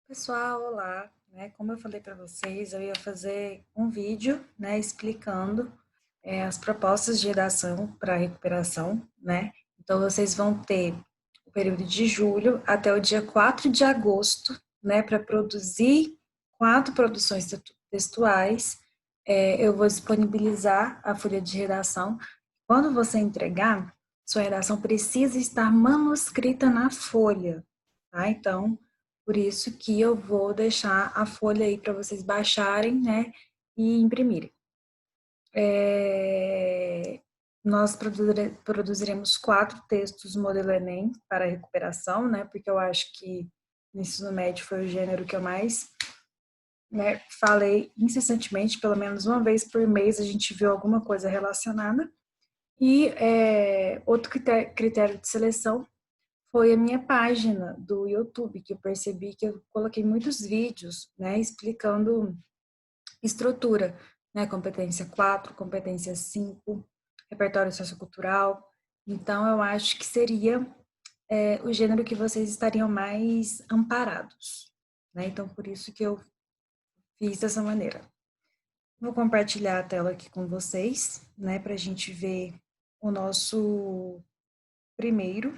Pessoal, olá, Como eu falei para vocês, eu ia fazer um vídeo, explicando as propostas de redação para recuperação, Então, vocês vão ter o período de julho até o dia 4 de agosto, para produzir 4 produções textuais. Eu vou disponibilizar a folha de redação. Quando você entregar, sua redação precisa estar manuscrita na folha, tá? Então, por isso que eu vou deixar a folha aí para vocês baixarem, e imprimirem. Nós produziremos 4 textos modelo Enem para recuperação, porque eu acho que no ensino médio foi o gênero que eu mais, falei incessantemente, pelo menos uma vez por mês a gente viu alguma coisa relacionada. E outro critério de seleção foi a minha página do YouTube, que eu percebi que eu coloquei muitos vídeos, explicando estrutura, competência 4, competência 5, repertório sociocultural. Então, eu acho que seria o gênero que vocês estariam mais amparados, Então, por isso que eu fiz dessa maneira. Vou compartilhar a tela aqui com vocês, para a gente ver o nosso primeiro.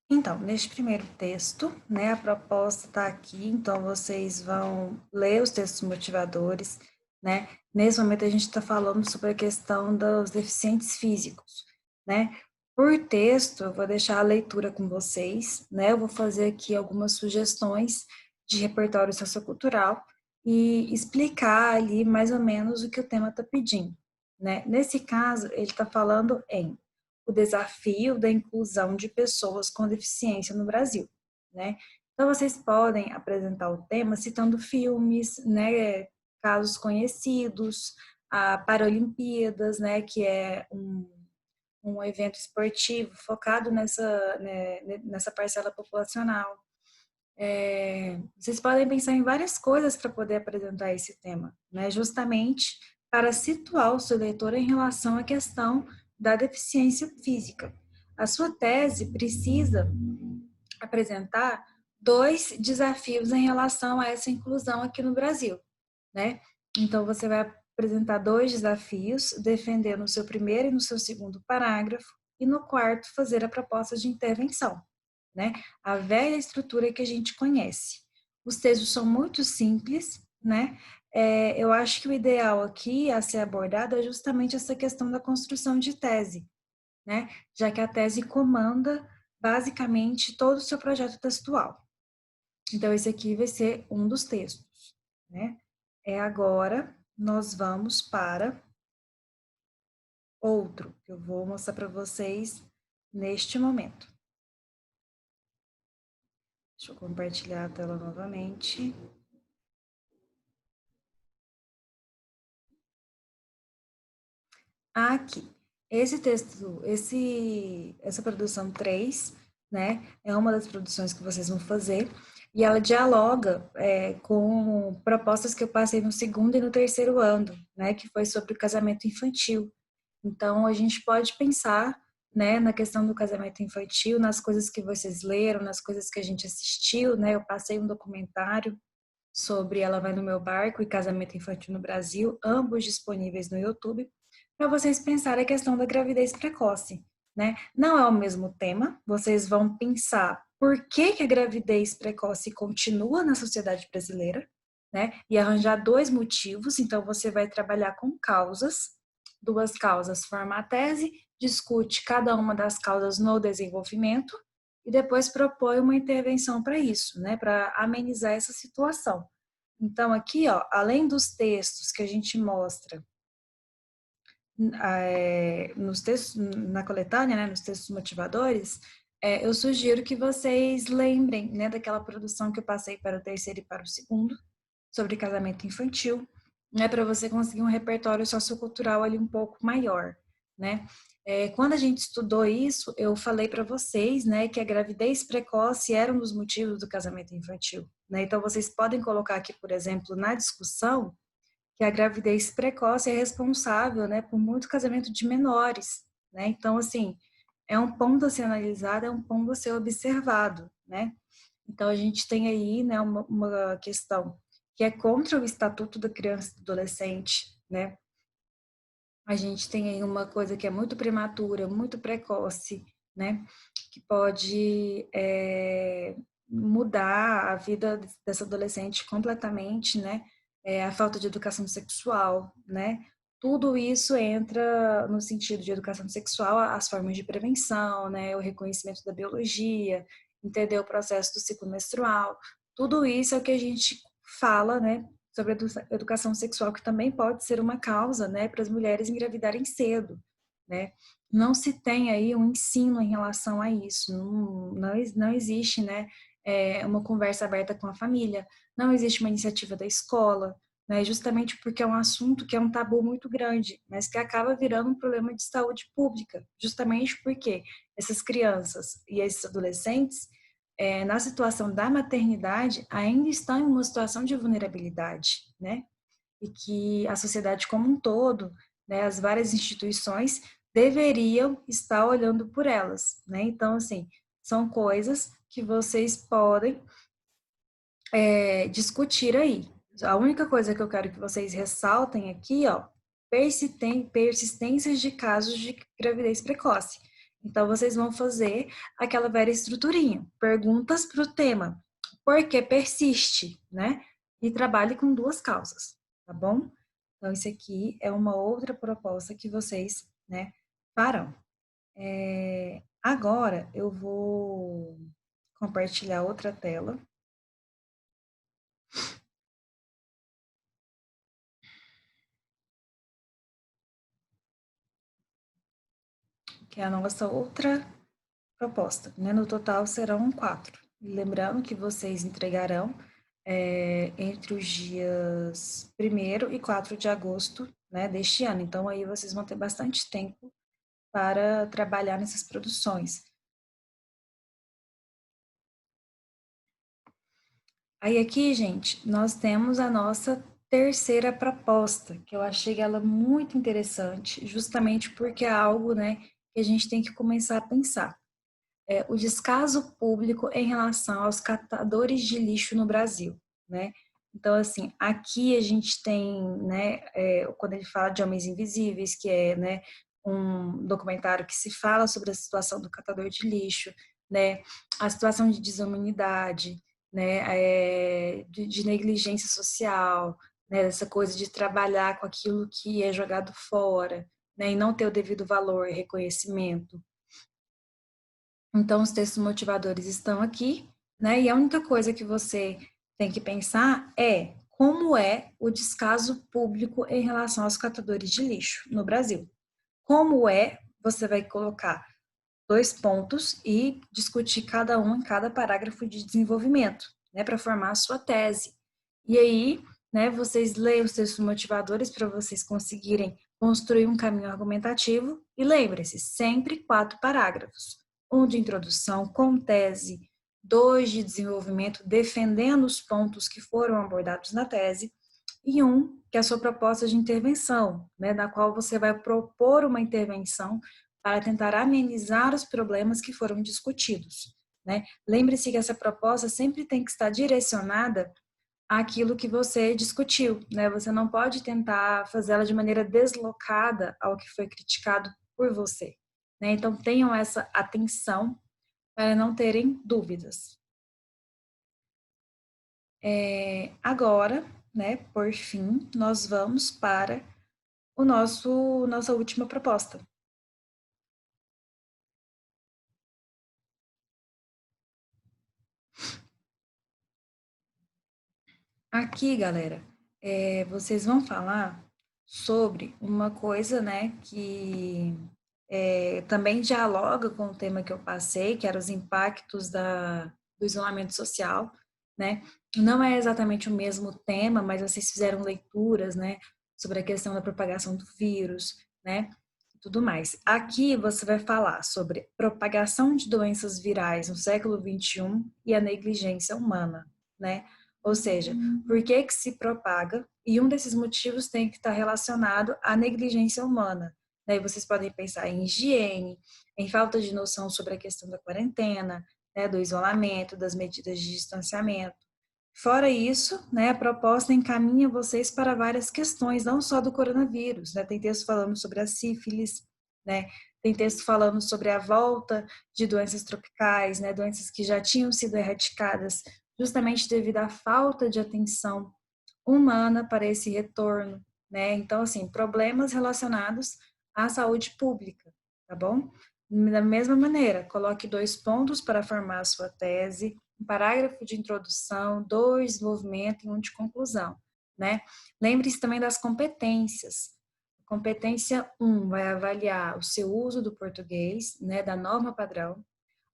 Então, neste primeiro texto, a proposta está aqui, então vocês vão ler os textos motivadores, Nesse momento a gente está falando sobre a questão dos deficientes físicos, Por texto, eu vou deixar a leitura com vocês, Eu vou fazer aqui algumas sugestões de repertório sociocultural e explicar ali mais ou menos o que o tema está pedindo, Nesse caso, ele está falando em o desafio da inclusão de pessoas com deficiência no Brasil, Então, vocês podem apresentar o tema citando filmes, casos conhecidos, a Paralimpíadas, que é um evento esportivo focado nessa parcela populacional. Vocês podem pensar em várias coisas para poder apresentar esse tema, justamente para situar o seu leitor em relação à questão da deficiência física. A sua tese precisa apresentar 2 desafios em relação a essa inclusão aqui no Brasil, Então, você vai apresentar 2 desafios, defender no seu primeiro e no seu segundo parágrafo, e no quarto fazer a proposta de intervenção, A velha estrutura que a gente conhece. Os textos são muito simples, eu acho que o ideal aqui a ser abordado é justamente essa questão da construção de tese, Já que a tese comanda basicamente todo o seu projeto textual. Então, esse aqui vai ser um dos textos, Agora, nós vamos para outro, que eu vou mostrar para vocês neste momento. Deixa eu compartilhar a tela novamente. Aqui, esse texto, essa produção 3, é uma das produções que vocês vão fazer, e ela dialoga com propostas que eu passei no segundo e no terceiro ano, que foi sobre o casamento infantil. Então, a gente pode pensar, na questão do casamento infantil, nas coisas que vocês leram, nas coisas que a gente assistiu, Eu passei um documentário sobre Ela Vai no Meu Barco e Casamento Infantil no Brasil, ambos disponíveis no YouTube, para vocês pensarem a questão da gravidez precoce, Não é o mesmo tema, vocês vão pensar por que a gravidez precoce continua na sociedade brasileira, E arranjar 2 motivos, então você vai trabalhar com causas, 2 causas forma a tese, discute cada uma das causas no desenvolvimento e depois propõe uma intervenção para isso, para amenizar essa situação. Então, aqui, ó, além dos textos que a gente mostra nos textos, na coletânea, nos textos motivadores, eu sugiro que vocês lembrem, daquela produção que eu passei para o terceiro e para o segundo, sobre casamento infantil. né, para você conseguir um repertório sociocultural ali um pouco maior, né? Quando a gente estudou isso, eu falei para vocês, né, que a gravidez precoce era um dos motivos do casamento infantil, né? Então vocês podem colocar aqui, por exemplo, na discussão, que a gravidez precoce é responsável, né, por muito casamento de menores, né? Então, assim, é um ponto a ser analisado, é um ponto a ser observado, né? Então, a gente tem aí, né, uma questão que é contra o Estatuto da Criança e do Adolescente, né? A gente tem aí uma coisa que é muito prematura, muito precoce, né? Que pode mudar a vida dessa adolescente completamente, né? A falta de educação sexual, né? Tudo isso entra no sentido de educação sexual, as formas de prevenção, né? O reconhecimento da biologia, entender o processo do ciclo menstrual. Tudo isso é o que a gente fala, né? Sobre a educação sexual, que também pode ser uma causa, né, para as mulheres engravidarem cedo, né? Não se tem aí um ensino em relação a isso, não existe, né, uma conversa aberta com a família, não existe uma iniciativa da escola, né, justamente porque é um assunto que é um tabu muito grande, mas que acaba virando um problema de saúde pública, justamente porque essas crianças e esses adolescentes na situação da maternidade, ainda estão em uma situação de vulnerabilidade, né? E que a sociedade como um todo, né, as várias instituições deveriam estar olhando por elas, né? Então, assim, são coisas que vocês podem discutir aí. A única coisa que eu quero que vocês ressaltem aqui, ó, persistências de casos de gravidez precoce. Então, vocês vão fazer aquela velha estruturinha, perguntas para o tema, por que persiste, né? E trabalhe com duas causas, tá bom? Então, isso aqui é uma outra proposta que vocês, né, farão. Agora, eu vou compartilhar outra tela, que é a nossa outra proposta, né? No total serão 4. Lembrando que vocês entregarão entre os dias 1º e 4 de agosto, né, deste ano. Então, aí vocês vão ter bastante tempo para trabalhar nessas produções. Aí aqui, gente, nós temos a nossa terceira proposta, que eu achei ela muito interessante, justamente porque é algo, né, que a gente tem que começar a pensar. O descaso público em relação aos catadores de lixo no Brasil, né? Então, assim, aqui a gente tem, né, quando ele fala de Homens Invisíveis, que é, né, um documentário que se fala sobre a situação do catador de lixo, né, a situação de desumanidade, né, de negligência social, né, essa coisa de trabalhar com aquilo que é jogado fora, né, e não ter o devido valor e reconhecimento. Então, os textos motivadores estão aqui, né? E a única coisa que você tem que pensar é como é o descaso público em relação aos catadores de lixo no Brasil. Como é, você vai colocar 2 pontos e discutir cada um em cada parágrafo de desenvolvimento, né, para formar a sua tese. E aí, né, vocês leiam os textos motivadores para vocês conseguirem construir um caminho argumentativo e lembre-se, sempre 4 parágrafos. Um de introdução com tese, 2 de desenvolvimento defendendo os pontos que foram abordados na tese e um que é a sua proposta de intervenção, né, na qual você vai propor uma intervenção para tentar amenizar os problemas que foram discutidos, né? Lembre-se que essa proposta sempre tem que estar direcionada àquilo que você discutiu, né? Você não pode tentar fazê-la de maneira deslocada ao que foi criticado por você, né? Então tenham essa atenção para não terem dúvidas. Agora, né, por fim, nós vamos para nossa última proposta. Aqui, galera, vocês vão falar sobre uma coisa, né, que também dialoga com o tema que eu passei, que eram os impactos do isolamento social, né? Não é exatamente o mesmo tema, mas vocês fizeram leituras, né, sobre a questão da propagação do vírus, né, e tudo mais. Aqui você vai falar sobre propagação de doenças virais no século XXI e a negligência humana, né? Ou seja, por que que se propaga? E um desses motivos tem que estar relacionado à negligência humana. Daí vocês podem pensar em higiene, em falta de noção sobre a questão da quarentena, né, do isolamento, das medidas de distanciamento. Fora isso, né, a proposta encaminha vocês para várias questões, não só do coronavírus, né? Tem texto falando sobre a sífilis, né? Tem texto falando sobre a volta de doenças tropicais, né? Doenças que já tinham sido erradicadas justamente devido à falta de atenção humana para esse retorno, né? Então, assim, problemas relacionados à saúde pública, tá bom? Da mesma maneira, coloque 2 pontos para formar a sua tese, um parágrafo de introdução, 2 de desenvolvimento e um de conclusão, né? Lembre-se também das competências. Competência 1 vai avaliar o seu uso do português, né, da norma padrão.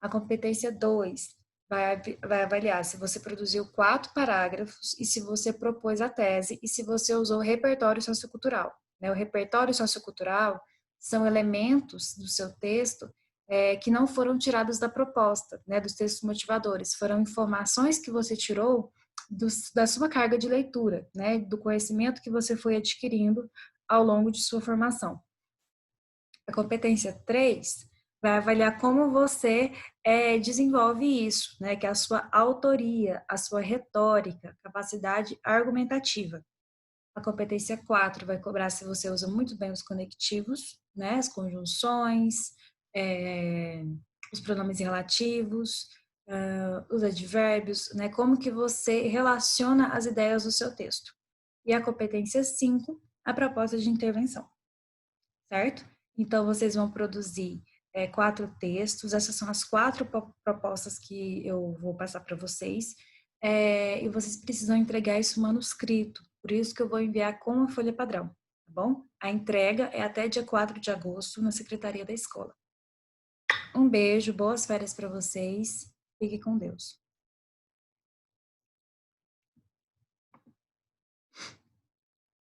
A competência 2 vai avaliar se você produziu 4 parágrafos e se você propôs a tese e se você usou o repertório sociocultural, né? O repertório sociocultural são elementos do seu texto que não foram tirados da proposta, né, dos textos motivadores, foram informações que você tirou da sua carga de leitura, né, do conhecimento que você foi adquirindo ao longo de sua formação. A competência 3 vai avaliar como você desenvolve isso, né, que é a sua autoria, a sua retórica, capacidade argumentativa. A competência 4 vai cobrar se você usa muito bem os conectivos, né, as conjunções, é, os pronomes relativos, os advérbios, né, como que você relaciona as ideias do seu texto. E a competência 5, a proposta de intervenção, certo? Então, vocês vão produzir 4 textos, essas são as 4 propostas que eu vou passar para vocês, e vocês precisam entregar isso manuscrito, por isso que eu vou enviar com a folha padrão, tá bom? A entrega é até dia 4 de agosto na secretaria da escola. Um beijo, boas férias para vocês, fique com Deus.